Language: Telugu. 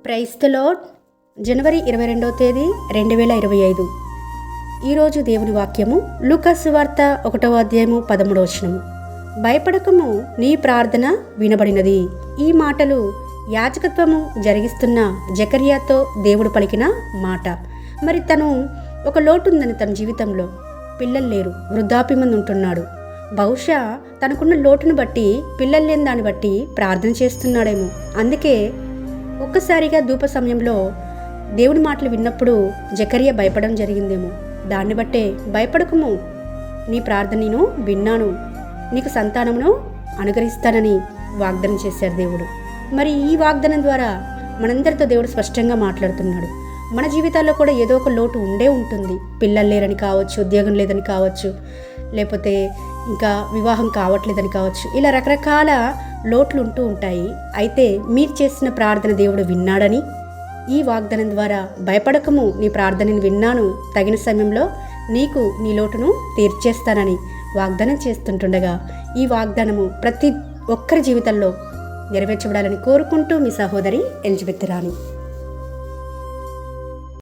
Praise the lord. జనవరి 22వ తేదీ 2025. ఈరోజు దేవుని వాక్యము లూకా సువార్త 1వ అధ్యాయము 13వ వచనము. భయపడకము, నీ ప్రార్థన వినబడినది. ఈ మాటలు యాజకత్వము జరిగిస్తున్న జకర్యాతో దేవుడు పలికిన మాట. మరి తను ఒక లోటు ఉందని తన జీవితంలో. పిల్లలు లేరు, వృద్ధాప్యం మంది ఉంటున్నాడు. బహుశా తనకున్న లోటును బట్టి, పిల్లలు లేని దాన్ని బట్టి ప్రార్థన చేస్తున్నాడేమో. అందుకే ఒక్కసారిగా ధూప సమయంలో దేవుని మాటలు విన్నప్పుడు జకర్యా భయపడడం జరిగిందేమో. దాన్ని బట్టే భయపడకము, నీ ప్రార్థన నేను విన్నాను, నీకు సంతానమును అనుగ్రహిస్తానని వాగ్దానం చేశారు దేవుడు. మరి ఈ వాగ్దానం ద్వారా మనందరితో దేవుడు స్పష్టంగా మాట్లాడుతున్నాడు. మన జీవితాల్లో కూడా ఏదో ఒక లోటు ఉండే ఉంటుంది. పిల్లలు లేరని కావచ్చు, ఉద్యోగం లేదని కావచ్చు, లేకపోతే ఇంకా వివాహం కావట్లేదని కావచ్చు. ఇలా రకరకాల లోట్లు ఉంటూ ఉంటాయి. అయితే మీరు చేసిన ప్రార్థన దేవుడు విన్నాడని, ఈ వాగ్దానం ద్వారా భయపడకము, నీ ప్రార్థనని విన్నాను, తగిన సమయంలో నీకు నీ లోటును తీర్చేస్తానని వాగ్దానం చేస్తుంటుండగా, ఈ వాగ్దానము ప్రతి ఒక్కరి జీవితంలో నెరవేర్చబడాలని కోరుకుంటూ మీ సహోదరి ఎలిజబెత్ రాణి.